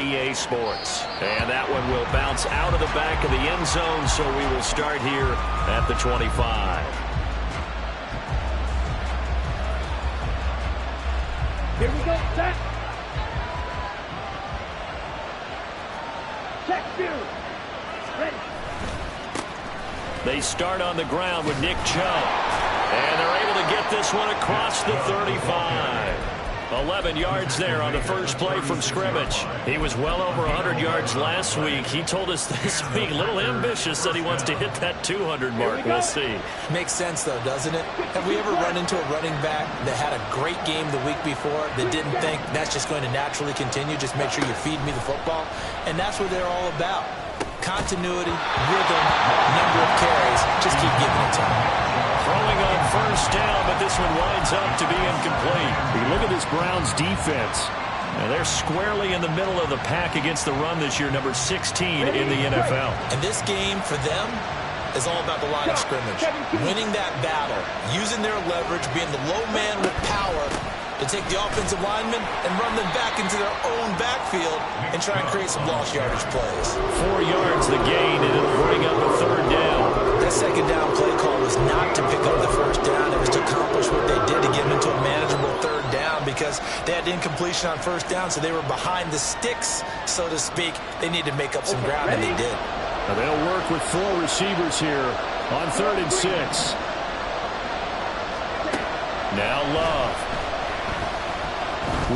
EA Sports. And that one will bounce out of the back of the end zone, so we will start here at the 25. Here we go, set. Check two. Ready. They start on the ground with Nick Chubb. And they're able to get this one across the 35. 11 yards there on the first play from scrimmage. He was well over 100 yards last week. He told us this week, a little ambitious, that he wants to hit that 200 mark. We'll see. Makes sense, though, doesn't it? Have we ever run into a running back that had a great game the week before that didn't think that's just going to naturally continue? Just make sure you feed me the football. And that's what they're all about. Continuity, rhythm, number of carries. Just keep giving it to them. Throwing on first down, but this one winds up to be incomplete. You look at this Browns defense. And they're squarely in the middle of the pack against the run this year, number 16 in the NFL. And this game for them is all about the line of scrimmage. Winning that battle, using their leverage, being the low man with power to take the offensive linemen and run them back into their own backfield and try and create some lost yardage plays. 4 yards the gain, and it'll bring up a third down. That second down play call was not to pick up the first down. It was to accomplish what they did to get them into a manageable third down because they had incompletion on first down, so they were behind the sticks, so to speak. They needed to make up some ground, and they did. Now they'll work with 4 receivers here on 3rd and 6. Now Love.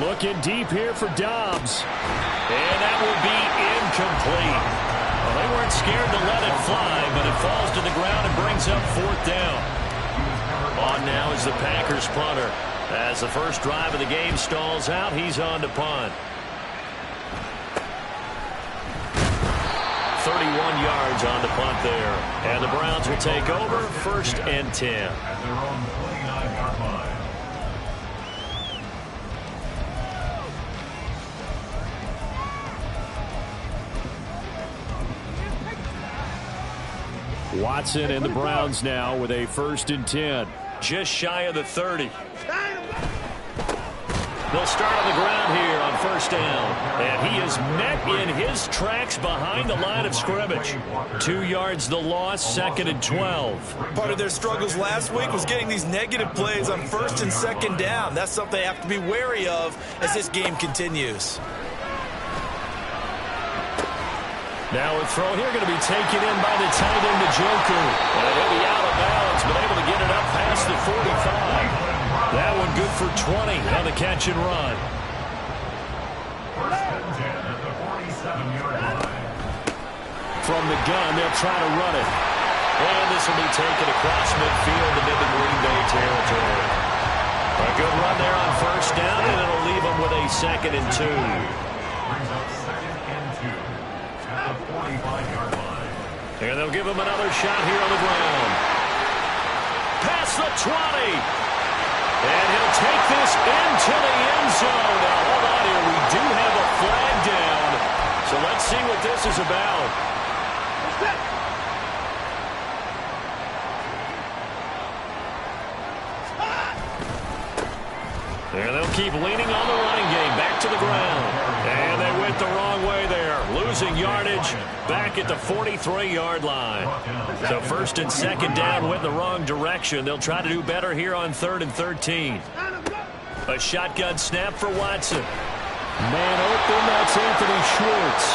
Looking deep here for Dobbs. And that will be incomplete. Well, they weren't scared to let it fly, but it falls to the ground and brings up 4th down. On now is the Packers punter. As the first drive of the game stalls out, he's on to punt. 31 yards on the punt there. And the Browns will take over 1st and 10. Watson and the Browns now with a 1st and 10. Just shy of the 30. They'll start on the ground here on 1st down. And he is met in his tracks behind the line of scrimmage. 2 yards the loss, 2nd and 12. Part of their struggles last week was getting these negative plays on 1st and 2nd down. That's something they have to be wary of as this game continues. Now a throw here going to be taken in by the tight end, Njoku. And he'll be out of bounds, but able to get it up past the 45. That one good for 20 on the catch and run. 1st and 10 at the 47-yard line. From the gun, they'll try to run it. And this will be taken across midfield into the Green Bay territory. A good run there on 1st down, and it'll leave them with a 2nd and 2. Brings up 2nd and 2 at the 45-yard line. And they'll give him another shot here on the ground. Past the 20. And he'll take this into the end zone. Now, hold on here. We do have a flag down. So let's see what this is about. And they'll keep leaning on the running game. Back to the ground. And they went the wrong way there. Losing yardage back at the 43-yard line. So 1st and 2nd down went the wrong direction. They'll try to do better here on 3rd and 13. A shotgun snap for Watson. Man open, that's Anthony Schwartz.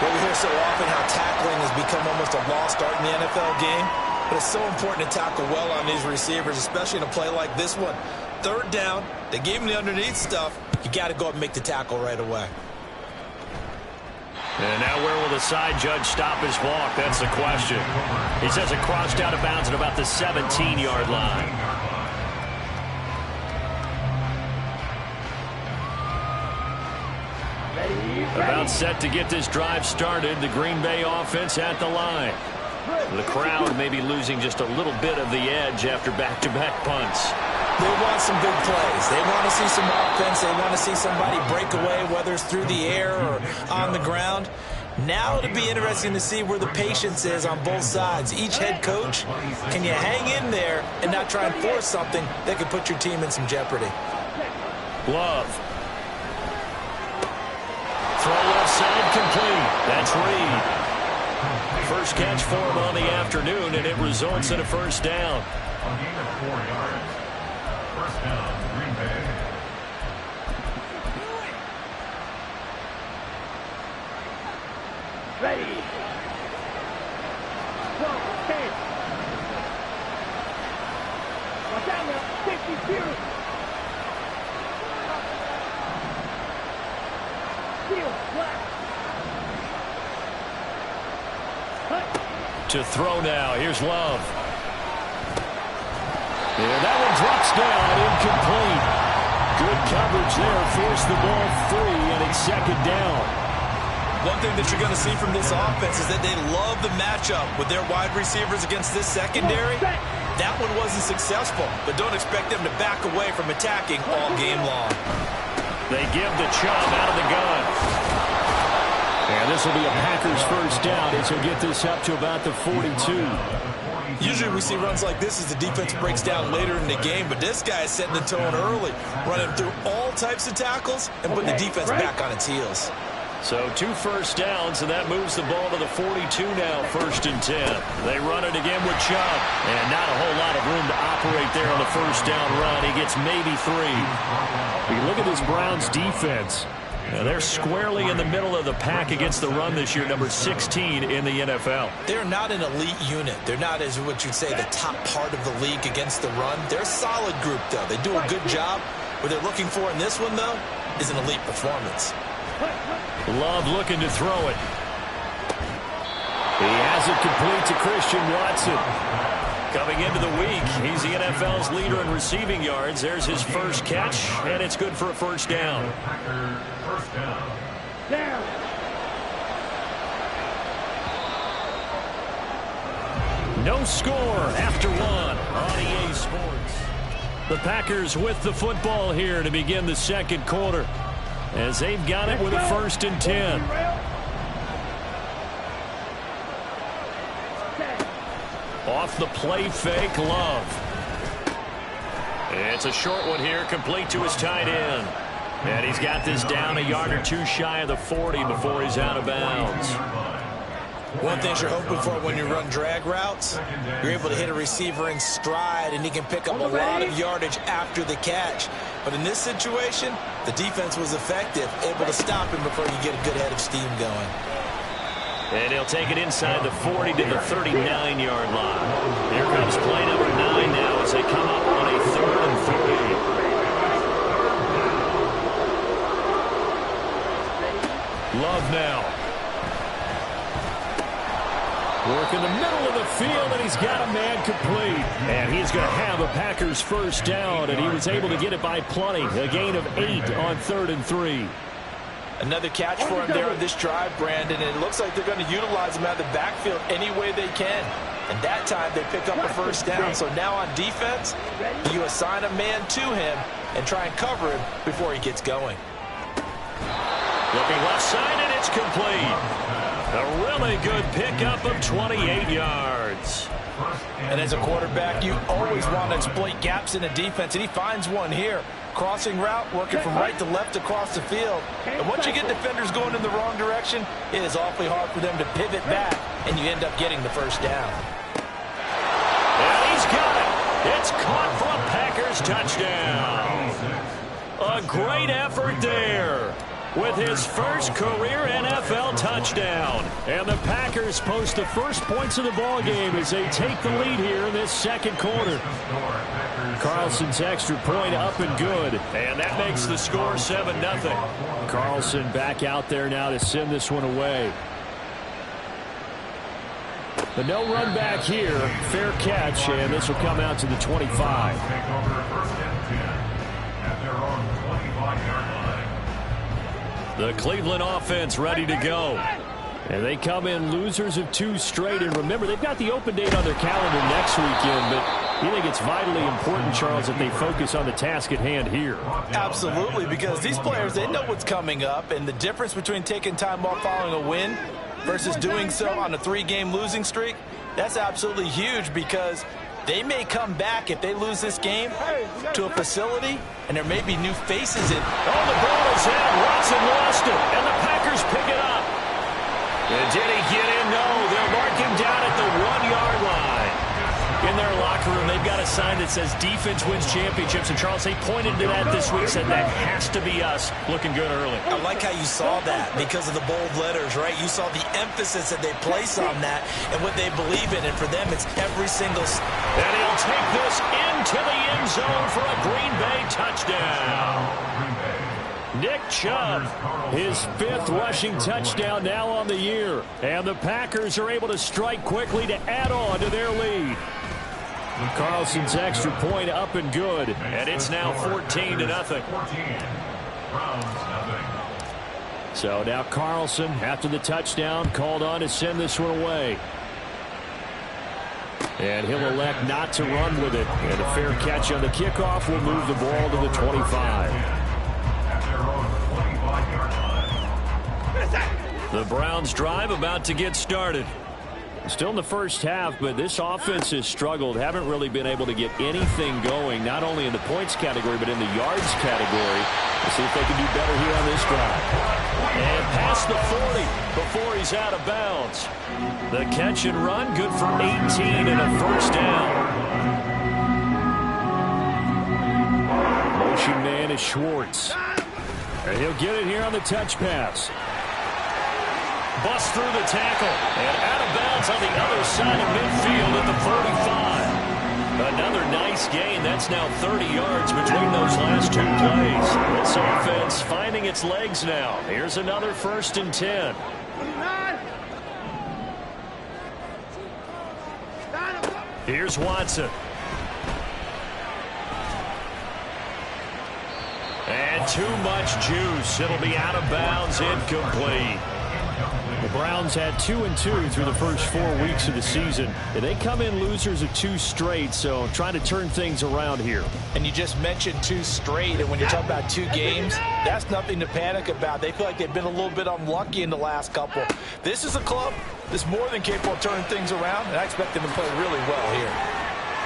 Well, we hear so often how tackling has become almost a lost art in the NFL game. But it's so important to tackle well on these receivers, especially in a play like this one. 3rd down, they gave him the underneath stuff. You got to go up and make the tackle right away. And now where will the side judge stop his walk? That's the question. He says it crossed out of bounds at about the 17-yard line. About set to get this drive started. The Green Bay offense at the line. The crowd may be losing just a little bit of the edge after back-to-back punts. They want some big plays. They want to see some offense. They want to see somebody break away, whether it's through the air or on the ground. Now it'll be interesting to see where the patience is on both sides. Each head coach, can you hang in there and not try and force something that could put your team in some jeopardy? Love. incomplete. That's Reed. First catch for him on the afternoon, and it results in a first down. A gain of 4 yards. First down, Green Bay. Ready. Go, 10. Watch out now. 52. Field, flat. To throw now. Here's Love. Yeah, that one drops down, incomplete. Good coverage there. Forced the ball free, and it's second down. One thing that you're going to see from this offense is that they love the matchup with their wide receivers against this secondary. That one wasn't successful, but don't expect them to back away from attacking all game long. They give the Chubb out of the gun. And this will be a Packers first down as he'll get this up to about the 42. Usually we see runs like this as the defense breaks down later in the game, but this guy is setting the tone early, running through all types of tackles and putting the defense back on its heels. So 2 first downs, and that moves the ball to the 42 now, 1st and 10. They run it again with Chubb, and not a whole lot of room to operate there on the first down run. He gets maybe 3. You look at this Browns defense. Now they're squarely in the middle of the pack against the run this year, number 16 in the NFL. They're not an elite unit. They're not, as what you'd say, the top part of the league against the run. They're a solid group, though. They do a good job. What they're looking for in this one, though, is an elite performance. Love looking to throw it. He has it complete to Christian Watson. Coming into the week, he's the NFL's leader in receiving yards. There's his first catch, and it's good for a first down. First down. Down. No score after 1 on EA Sports. The Packers with the football here to begin the second quarter, as they've got it with a 1st and 10. Off the play fake, Love. It's a short one here, complete to his tight end. And he's got this down a yard or 2 shy of the 40 before he's out of bounds. One thing you're hoping for when you run drag routes, you're able to hit a receiver in stride, and he can pick up a lot of yardage after the catch. But in this situation, the defense was effective, able to stop him before you get a good head of steam going. And he'll take it inside the 40 to the 39-yard line. Here comes play number 9 now as they come up on a 3rd and 3. Love now. Work in the middle of the field, and he's got a man complete. And he's going to have a Packers first down, and he was able to get it by plenty. A gain of 8 on 3rd and 3. Another catch for him there on this drive, Brandon, and it looks like they're going to utilize him out of the backfield any way they can. And that time they pick up a first down. So now on defense, you assign a man to him and try and cover him before he gets going. Looking left side, and it's complete. A really good pickup of 28 yards. And as a quarterback, you always want to exploit gaps in the defense, and he finds one here. Crossing route, working from right to left across the field. And once you get defenders going in the wrong direction, it is awfully hard for them to pivot back, and you end up getting the first down. And he's got it. It's caught for a Packers touchdown. A great effort there with his first career NFL touchdown. And the Packers post the first points of the ball game as they take the lead here in this second quarter. Carlson's extra point up and good. And that makes the score 7-0. Carlson back out there now to send this one away. But no run back here. Fair catch, and this will come out to the 25. The Cleveland offense ready to go. And they come in losers of 2 straight. And remember, they've got the open date on their calendar next weekend. But you think it's vitally important, Charles, that they focus on the task at hand here? Absolutely, because these players, they know what's coming up. And the difference between taking time off following a win versus doing so on a 3-game losing streak, that's absolutely huge, because they may come back if they lose this game to a facility, and there may be new faces in. Oh, the ball is out. Watson lost it, and the Packers pick it up. sign that says defense wins championships. And Charles, they pointed to that this week, said that has to be us. Looking good early. I like how you saw that because of the bold letters, right? You saw the emphasis that they place on that and what they believe in. And for them, it's every single... And he'll take this into the end zone for a Green Bay touchdown. Nick Chubb, his 5th rushing touchdown now on the year. And the Packers are able to strike quickly to add on to their lead. Carlson's extra point up and good. And it's now 14-0. So now Carlson, after the touchdown, called on to send this one away. And he'll elect not to run with it. And a fair catch on the kickoff will move the ball to the 25. The Browns drive about to get started. Still in the first half, but this offense has struggled. Haven't really been able to get anything going, not only in the points category, but in the yards category. We'll see if they can do better here on this drive. And past the 40 before he's out of bounds. The catch and run, good for 18 and a first down. Motion man is Schwartz. And he'll get it here on the touch pass. Bust through the tackle. And out of bounds on the other side of midfield at the 45. Another nice gain. That's now 30 yards between those last 2 plays. This offense finding its legs now. Here's another 1st and 10. Here's Watson. And too much juice. It'll be out of bounds, incomplete. The Browns had 2-2 through the first 4 weeks of the season. And they come in losers of 2 straight, so trying to turn things around here. And you just mentioned 2 straight, and when you're talking about 2 games, that's nothing to panic about. They feel like they've been a little bit unlucky in the last couple. This is a club that's more than capable of turning things around, and I expect them to play really well here.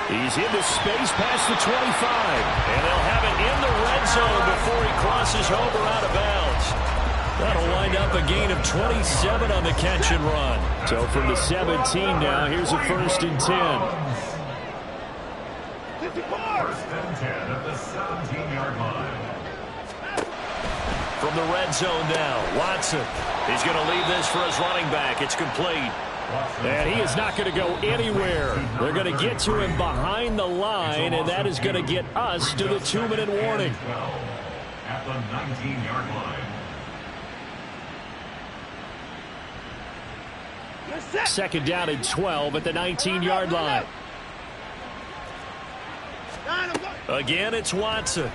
He's into space past the 25, and they'll have it in the red zone before he crosses over out of bounds. That'll wind up a gain of 27 on the catch and run. So from the 17 now, here's a 1st and 10. 1st and 10 at the 17-yard line. From the red zone now, Watson. He's going to leave this for his running back. It's complete. And he is not going to go anywhere. They're going to get to him behind the line, and that is going to get us to the 2-minute warning. At the 19-yard line. Second down and 12 at the 19-yard line. Again, it's Watson.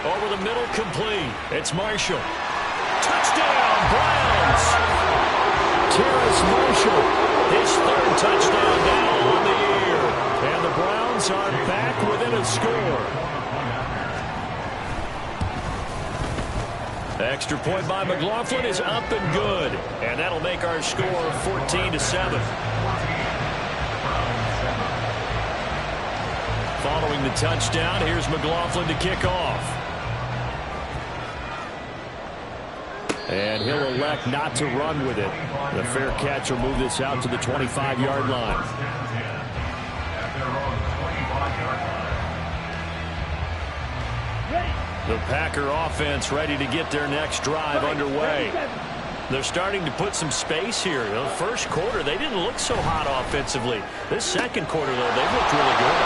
Over the middle, complete. It's Marshall. Touchdown, Browns! Terrace Marshall, his 3rd touchdown now on the year. And the Browns are back within a score. Extra point by McLaughlin is up and good. And that'll make our score 14-7. Following the touchdown, here's McLaughlin to kick off. And he'll elect not to run with it. The fair catch will move this out to the 25-yard line. The Packer offense ready to get their next drive underway. They're starting to put some space here. The first quarter, they didn't look so hot offensively. This second quarter, though, they've looked really good.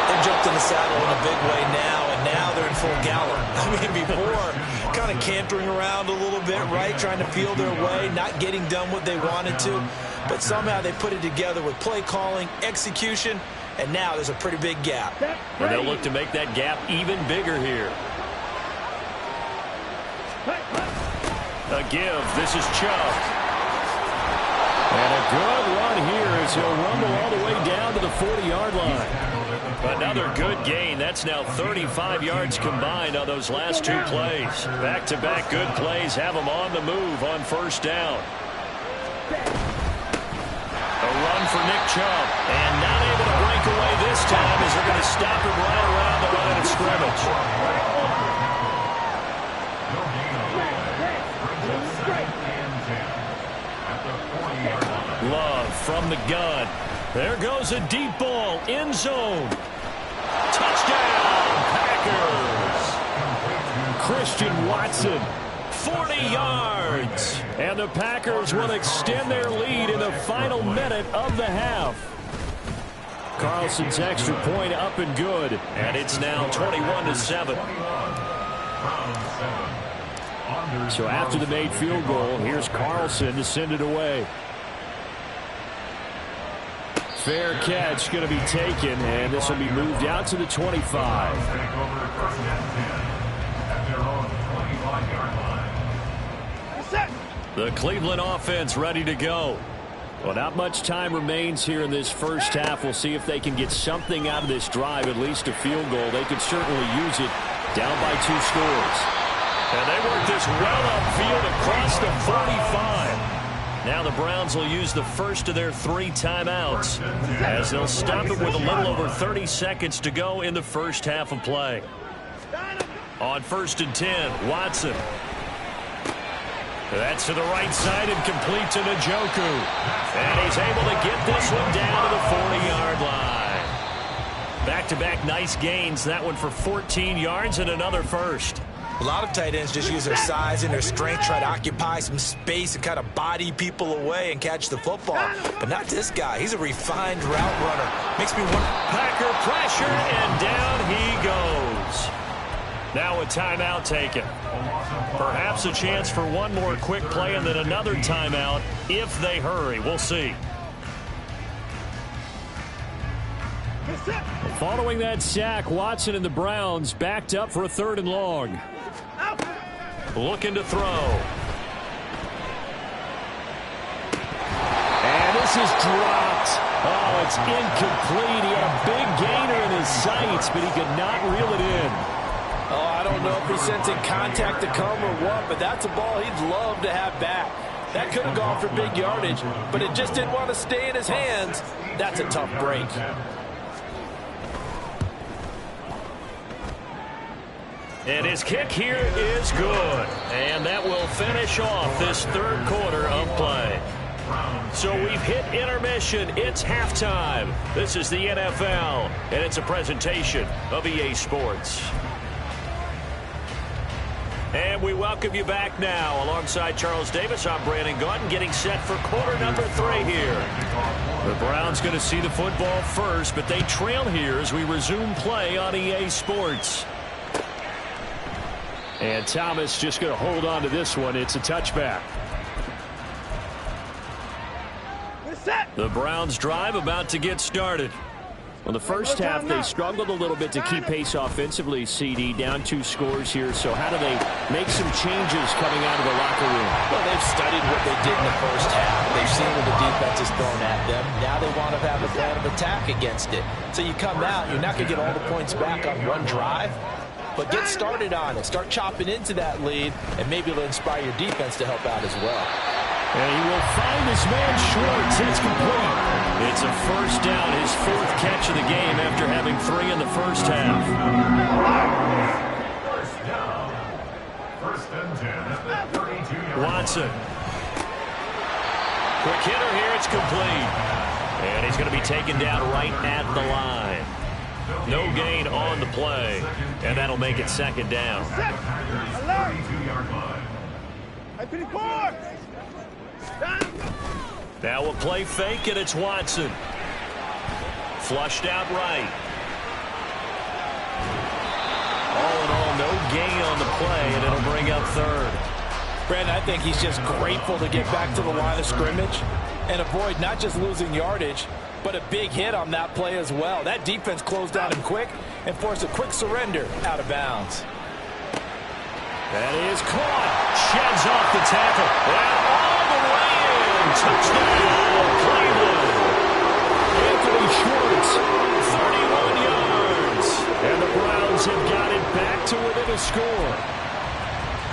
They've jumped in the saddle in a big way now, and now they're in full gallop. I mean, before, kind of cantering around a little bit, right, trying to feel their way, not getting done what they wanted to. But somehow they put it together with play calling, execution, and now there's a pretty big gap. And they'll look to make that gap even bigger here. A give. This is Chubb. And a good run here as he'll rumble all the way down to the 40-yard line. Another good gain. That's now 35 yards combined on those last 2 plays. Back-to-back good plays have them on the move on 1st down. A run for Nick Chubb. And not able to break away this time as they're going to stop him right around the line of scrimmage. Love from the gun. There goes a deep ball, end zone. Touchdown, Packers. Christian Watson, 40 yards. And the Packers will extend their lead in the final minute of the half. Carlson's extra point up and good. And it's now 21-7. So after the made field goal, here's Carlson to send it away. Fair catch going to be taken, and this will be moved out to the 25. The Cleveland offense ready to go. Well, not much time remains here in this first half. We'll see if they can get something out of this drive, at least a field goal. They could certainly use it, down by 2 scores. And they work this well upfield across the 45. Now the Browns will use the first of their 3 timeouts as they'll stop it with a little over 30 seconds to go in the first half of play. On 1st and 10, Watson. That's to the right side and complete to Njoku. And he's able to get this one down to the 40-yard line. Back-to-back nice gains. That one for 14 yards and another first. A lot of tight ends just use their size and their strength, try to occupy some space and kind of body people away and catch the football. But not this guy. He's a refined route runner. Makes me wonder. Packer pressure, and down he goes. Now a timeout taken. Perhaps a chance for one more quick play and then another timeout if they hurry. We'll see. Following that sack, Watson and the Browns backed up for a 3rd and long. Looking to throw. And this is dropped. Oh, it's incomplete. He had a big gainer in his sights, but he could not reel it in. Oh, I don't know if he's sensing contact to come or what, but that's a ball he'd love to have back. That could have gone for big yardage, but it just didn't want to stay in his hands. That's a tough break. And his kick here is good. And that will finish off this 3rd quarter of play. So we've hit intermission. It's halftime. This is the NFL, and it's a presentation of EA Sports. And we welcome you back now. Alongside Charles Davis, I'm Brandon Gaudin, getting set for quarter number 3 here. The Browns going to see the football first, but they trail here as we resume play on EA Sports. And Thomas just going to hold on to this one. It's a touchback. The Browns drive about to get started. Well, the first half, they struggled a little bit to keep pace offensively, CD, down 2 scores here. So how do they make some changes coming out of the locker room? Well, they've studied what they did in the first half. They've seen what the defense has thrown at them. Now they want to have a plan of attack against it. So you come out, you're not going to get all the points back on one drive, but get started on it. Start chopping into that lead, and maybe it'll inspire your defense to help out as well. And he will find his man Schwartz. It's complete. It's a first down, his 4th catch of the game after having 3 in the first half. First down. 1st and 10 at the 32-yard line. Watson. Quick hitter here. It's complete. And he's going to be taken down right at the line. No gain on the play. And that'll make it 2nd down. 32-yard line. Now a play fake, and it's Watson. Flushed out right. All in all, no gain on the play, and it'll bring up 3rd. Brandon, I think he's just grateful to get back to the line of scrimmage and avoid not just losing yardage, but a big hit on that play as well. That defense closed on him quick and forced a quick surrender out of bounds. That is caught. Sheds off the tackle. And all the way in. Touchdown, Cleveland. Anthony Schwartz, 31 yards. And the Browns have got it back to within a score.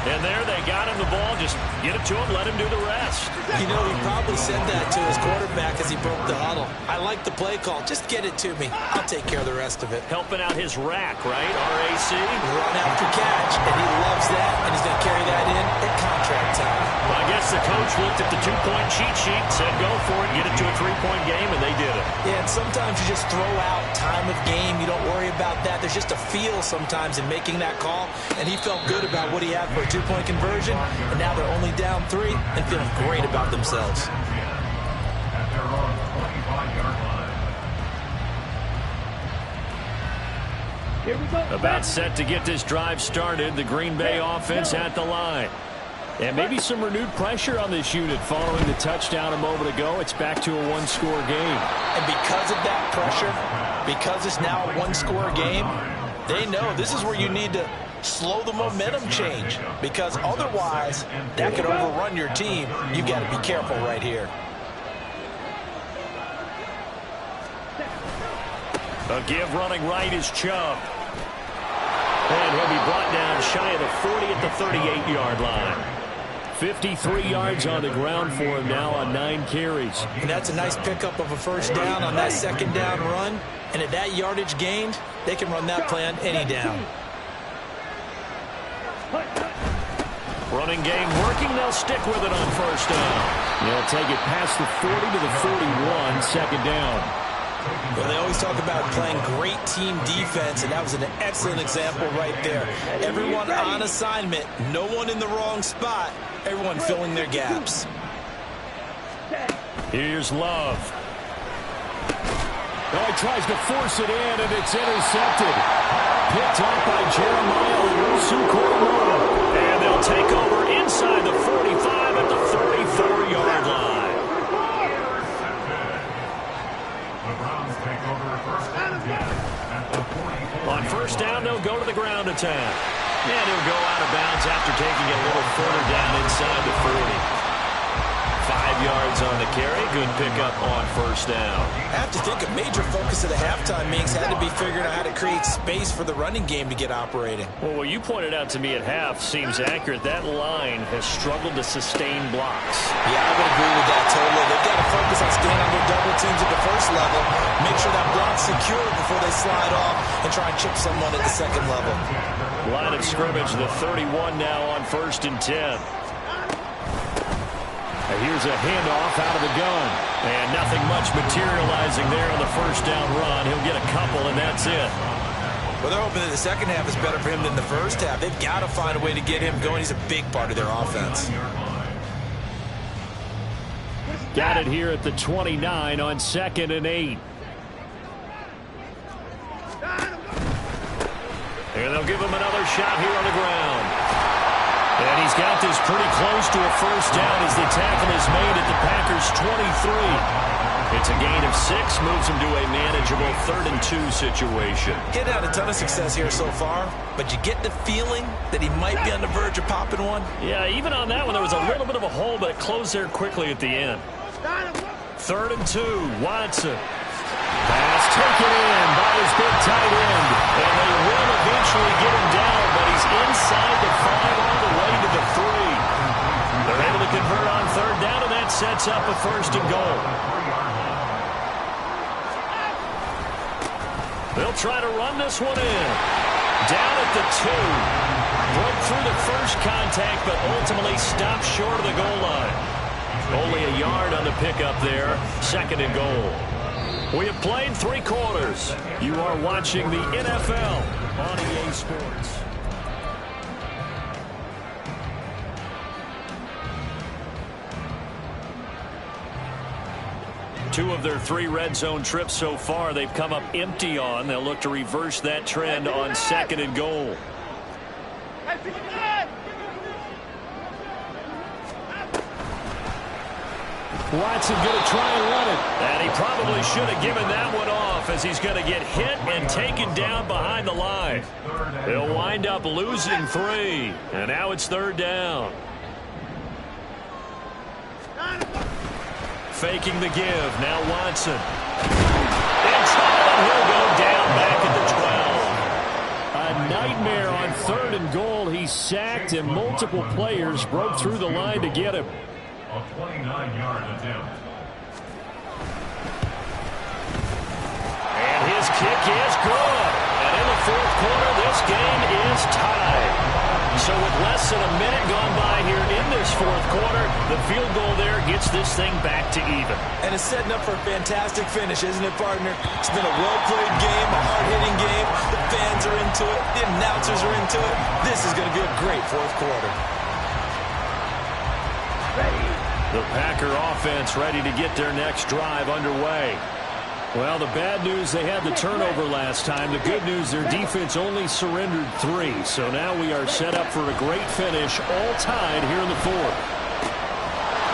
And there they got him the ball. Just get it to him, let him do the rest. You know, he probably said that to his quarterback as he broke the huddle. I like the play call. Just get it to me. I'll take care of the rest of it. Helping out his rack, right? RAC. Run after catch, and he loves that, and he's going to carry that in at contract time. Well, I guess guess the coach looked at the two-point cheat sheet, said go for it, get it to a three-point game, and they did it. Yeah, and sometimes you just throw out time of game. You don't worry about that. There's just a feel sometimes in making that call, and he felt good about what he had for a two-point conversion, and now they're only down 3 and feeling great about themselves. At their own 25-yard line. Here we go. About set to get this drive started, the Green Bay offense at the line. And maybe some renewed pressure on this unit following the touchdown a moment ago. It's back to a one-score game. And because of that pressure, because it's now a one-score game, they know this is where you need to slow the momentum change, because otherwise that could overrun your team. You've got to be careful right here. A give running right is Chubb. And he'll be brought down shy of the 40 at the 38-yard line. 53 yards on the ground for him now on 9 carries. And that's a nice pickup of a first down on that second down run. And at that yardage gained, they can run that play on any down. Running game working. They'll stick with it on first down. They'll take it past the 40 to the 41, second down. Well, they always talk about playing great team defense, and that was an excellent example right there. Everyone on assignment, no one in the wrong spot, everyone filling their gaps. Here's Love. Oh, he tries to force it in, and it's intercepted. Picked off by Jeremiah Owusu-Koramoah. And they'll take over inside the 45 at the 34-yard line. On first down, they'll go to the ground attack. And he'll go out of bounds after taking it a little further down inside the 40. 5 yards on the carry. Good pickup on first down. I have to think a major focus of the halftime meetings had to be figuring out how to create space for the running game to get operating. Well, what you pointed out to me at half seems accurate. That line has struggled to sustain blocks. Yeah, I would agree with that totally. They've got to focus on staying on their double teams at the first level, make sure that block's secure before they slide off and try and chip someone at the second level. Line of scrimmage, the 31 now on first and 10. Here's a handoff out of the gun. And nothing much materializing there on the first down run. He'll get a couple, and that's it. Well, they're hoping that the second half is better for him than the first half. They've got to find a way to get him going. He's a big part of their offense. Got it here at the 29 on 2nd and 8. And they'll give him another shot here on the ground. And he's got this pretty close to a first down as the tackle is made at the Packers' 23. It's a gain of 6, moves him to a manageable 3rd and 2 situation. Getting out a ton of success here so far, but you get the feeling that he might be on the verge of popping one. Yeah, even on that one, there was a little bit of a hole, but it closed there quickly at the end. 3rd and 2, Watson. Pass taken in by his big tight end. And they will eventually get him down, but he's inside the 5 all the way to the 3. They're able to convert on 3rd down, and that sets up a 1st and goal. They'll try to run this one in. Down at the 2. Broke through the first contact, but ultimately stopped short of the goal line. Only a yard on the pickup there. 2nd and goal. We have played 3 quarters. You are watching the NFL on EA Sports. Two of their 3 red zone trips so far, they've come up empty on. They'll look to reverse that trend on 2nd and goal. Watson going to try and run it. And he probably should have given that one off, as he's going to get hit and taken down behind the line. He'll wind up losing 3. And now it's 3rd down. Faking the give. Now Watson. In trouble, and he'll go down back at the 12. A nightmare on 3rd and goal. He's sacked, and multiple players broke through the line to get him. A 29-yard attempt. And his kick is good. And in the 4th quarter, this game is tied. So with less than a minute gone by here in this 4th quarter, The field goal there gets this thing back to even. And it's setting up for a fantastic finish, isn't it, partner? It's been a well-played game, a hard-hitting game. The fans are into it. The announcers are into it. This is going to be a great fourth quarter. The Packer offense ready to get their next drive underway. Well, the bad news, they had the turnover last time. The good news, their defense only surrendered 3. So now we are set up for a great finish, all tied here in the fourth.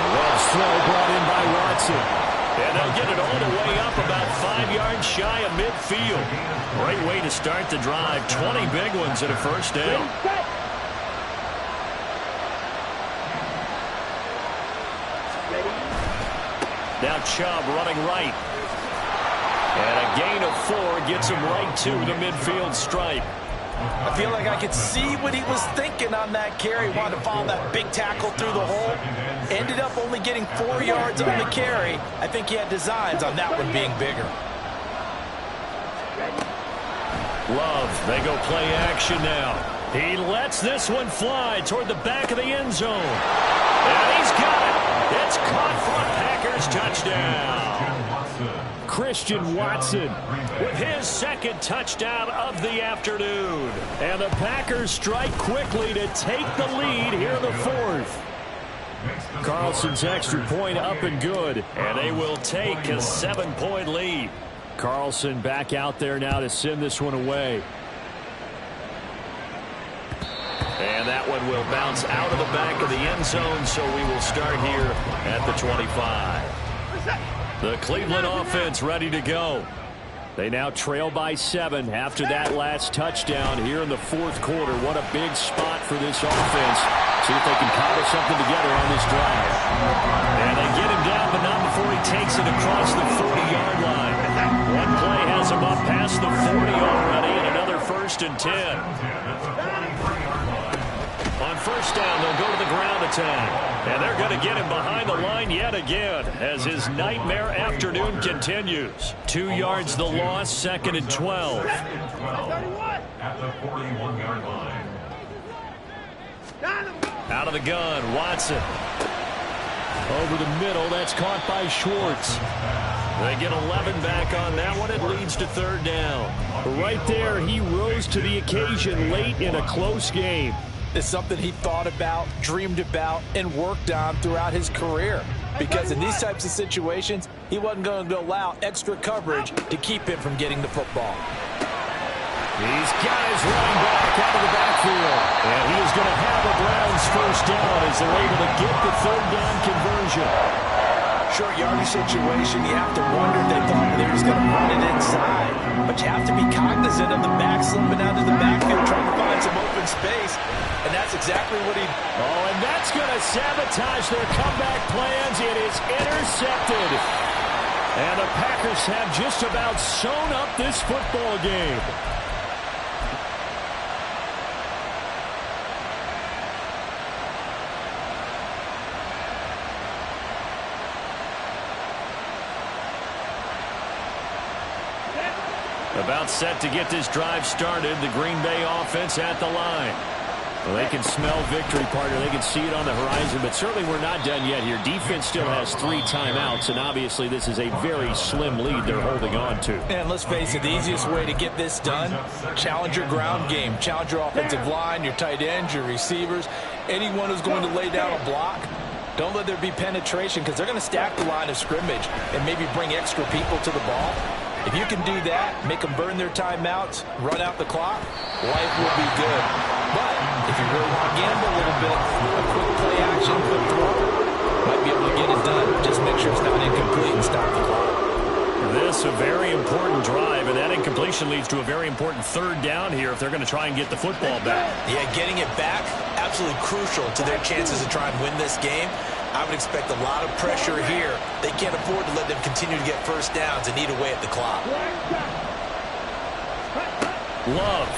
Well, throw brought in by Watson. And they'll get it all the way up about 5 yards shy of midfield. Great way to start the drive. 20 big ones at a first down. Now Chubb running right. And a gain of 4 gets him right to the midfield stripe. I feel like I could see what he was thinking on that carry. Wanted to follow that big tackle through the hole. Ended up only getting 4 yards on the carry. I think he had designs on that one being bigger. Love, they go play action now. He lets this one fly toward the back of the end zone. And he's got it. It's caught for a Packers touchdown. Christian Watson with his second touchdown of the afternoon. And the Packers strike quickly to take the lead here in the fourth. Carlson's extra point up and good. And they will take a 7-point lead. Carlson back out there now to send this one away. And that one will bounce out of the back of the end zone, so we will start here at the 25. The Cleveland offense ready to go. They now trail by 7 after that last touchdown here in the fourth quarter. What a big spot for this offense. See if they can cobble something together on this drive. And they get him down, but not before he takes it across the 40-yard line. One play has him up past the 40 already, and another 1st and 10. On first down, they'll go to the ground attack. And they're going to get him behind the line yet again as his nightmare afternoon continues. 2 yards the loss, 2nd and 12. At the 41-yard line. Out of the gun, Watson. Over the middle, that's caught by Schwartz. They get 11 back on that one. It leads to 3rd down. Right there, he rose to the occasion late in a close game. It's something he thought about, dreamed about, and worked on throughout his career. Because in these types of situations, he wasn't going to allow extra coverage to keep him from getting the football. These guys running back out of the backfield. And he is going to have a Browns first down as they're able to get the 3rd down conversion. Short yardage situation, you have to wonder if they thought they were going to run it inside. But you have to be cognizant of the back slipping out of the backfield, trying to find some open space. And that's exactly what he... Oh, and that's going to sabotage their comeback plans. It is intercepted. And the Packers have just about sewn up this football game. About set to get this drive started. The Green Bay offense at the line. Well, they can smell victory, partner. They can see it on the horizon, but certainly we're not done yet here. Defense still has 3 timeouts, and obviously this is a very slim lead they're holding on to. And let's face it, the easiest way to get this done, challenge your ground game. Challenge your offensive line, your tight ends, your receivers, anyone who's going to lay down a block. Don't let there be penetration because they're going to stack the line of scrimmage and maybe bring extra people to the ball. If you can do that, make them burn their timeouts, run out the clock, life will be good. But if you really want to gamble a little bit, a quick play action, quick throw, might be able to get it done. Just make sure it's not incomplete and stop the clock. This a very important drive, and that incompletion leads to a very important 3rd down here if they're going to try and get the football back. Yeah, getting it back, absolutely crucial to their chances to try and win this game. I would expect a lot of pressure here. They can't afford to let them continue to get first downs and eat away at the clock. Love.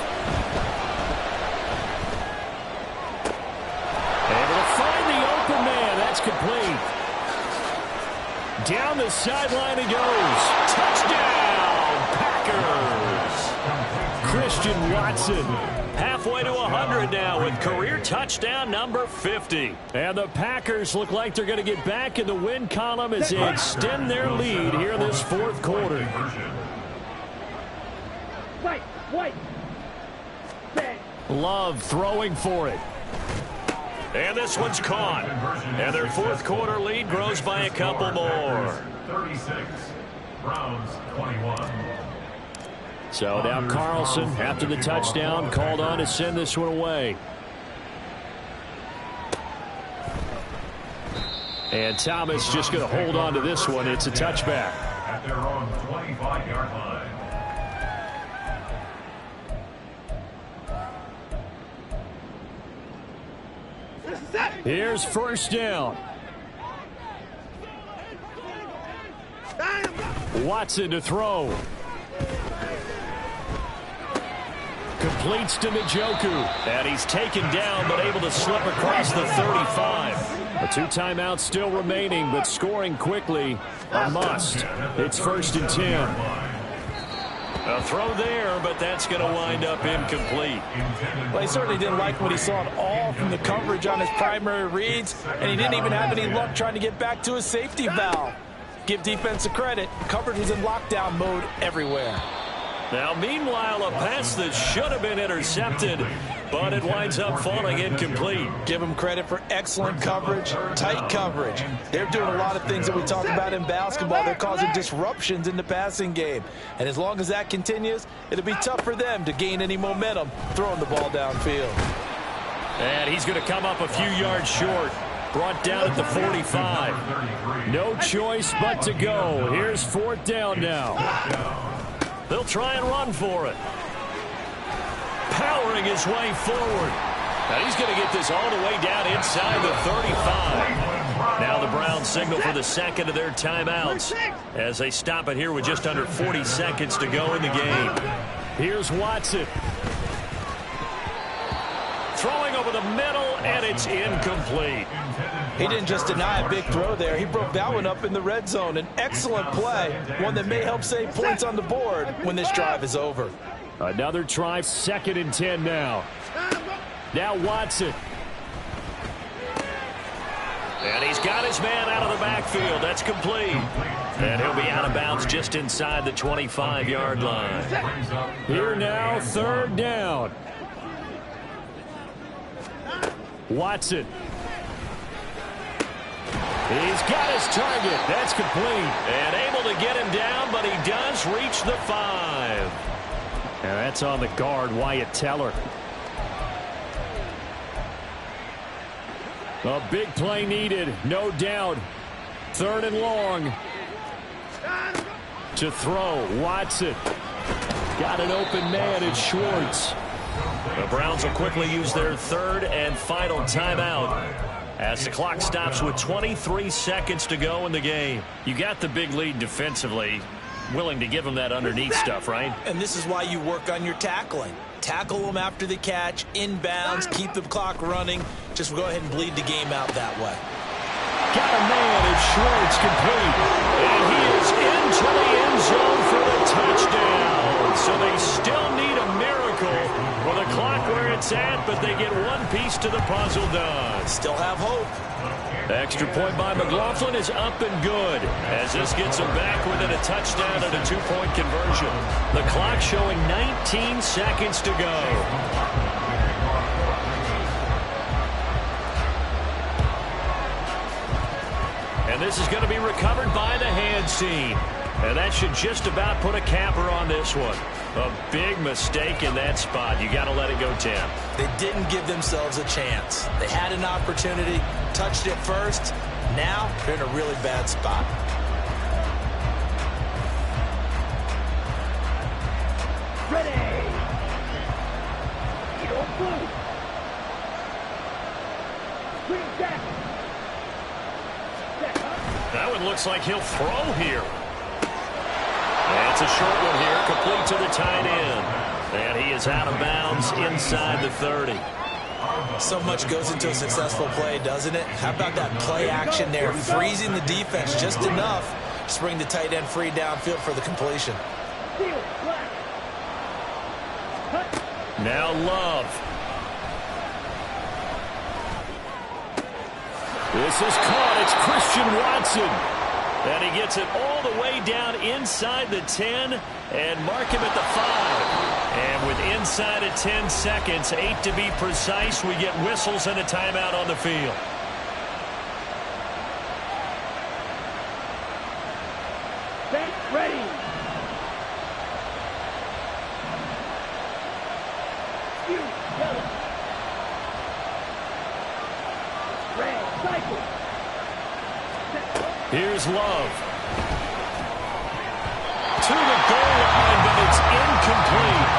Able to find the open man. That's complete. Down the sideline he goes. Touchdown, Packers. Christian Watson. Half halfway to 100 now with career touchdown number 50. And the Packers look like they're going to get back in the win column as they extend their lead here in this fourth quarter. Love throwing for it. And this one's caught. And their fourth quarter lead grows by a couple more. 36, Browns 21. So now Carlson, after the touchdown, called on to send this one away. And Thomas just going to hold on to this one. It's a touchback. At their own 25-yard line. Here's first down. Watson to throw. Completes to Njoku. And he's taken down but able to slip across the 35. A 2 timeouts still remaining, but scoring quickly a must. It's first and 10. A throw there, but that's going to wind up incomplete. Well, he certainly didn't like what he saw at all from the coverage on his primary reads, and he didn't even have any luck trying to get back to his safety valve. Give defense a credit. Coverage was in lockdown mode everywhere. Now, meanwhile, a pass that should have been intercepted, but it winds up falling incomplete. Give them credit for excellent coverage, tight coverage. They're doing a lot of things that we talk about in basketball. They're causing disruptions in the passing game. And as long as that continues, it'll be tough for them to gain any momentum throwing the ball downfield. And he's going to come up a few yards short. Brought down at the 45. No choice but to go. Here's fourth down now. They'll try and run for it. Powering his way forward. Now he's going to get this all the way down inside the 35. Now the Browns signal for the second of their timeouts as they stop it here with just under 40 seconds to go in the game. Here's Watson. Throwing over the middle, and it's incomplete. He didn't just deny a big throw there. He broke that one up in the red zone. An excellent play, one that may help save points on the board when this drive is over. Another try, second and 10 now. Now Watson. And he's got his man out of the backfield. That's complete. And he'll be out of bounds just inside the 25-yard line. Here now, third down. Watson. He's got his target. That's complete. And able to get him down, but he does reach the 5. And that's on the guard, Wyatt Teller. A big play needed, no doubt. Third and long. To throw, Watson. Got an open man, it's Schwartz. The Browns will quickly use their third and final timeout as the clock stops with 23 seconds to go in the game. You got the big lead defensively. Willing to give them that underneath stuff, right? And this is why you work on your tackling. Tackle them after the catch, inbounds, keep the clock running. Just go ahead and bleed the game out that way. Got a man, it's Schwartz, complete. And he is into the end zone for the touchdown. So they still need a miracle with the clock where it's at, but they get one piece to the puzzle done. Still have hope. Extra point by McLaughlin is up and good as this gets them back within a touchdown and a 2-point conversion. The clock showing 19 seconds to go. And this is going to be recovered by the hands team. And that should just about put a capper on this one. A big mistake in that spot. You got to let it go, Tim. They didn't give themselves a chance. They had an opportunity, touched it first. Now they're in a really bad spot. That one looks like he'll throw here. That's a short one here, complete to the tight end. And he is out of bounds inside the 30. So much goes into a successful play, doesn't it? How about that play action there, freezing the defense just enough to bring the tight end free downfield for the completion. Now Love. This is caught. It's Christian Watson. And he gets it all the way down inside the 10 and mark him at the 5. And with inside of 10 seconds, 8 to be precise, we get whistles and a timeout on the field. Set, ready. Yellow. Red, cycle. Here's Love. To the goal line, but it's incomplete.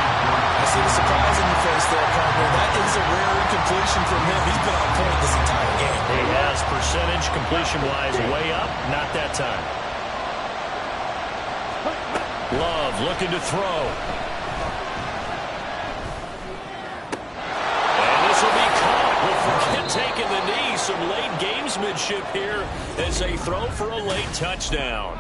I see the surprise in your face there, partner. That is a rare incompletion from him. He's been on point this entire game. He has percentage completion-wise way up. Not that time. Love looking to throw. And this will be caught. We'll forget taking the knee. Some late gamesmanship here as they throw for a late touchdown.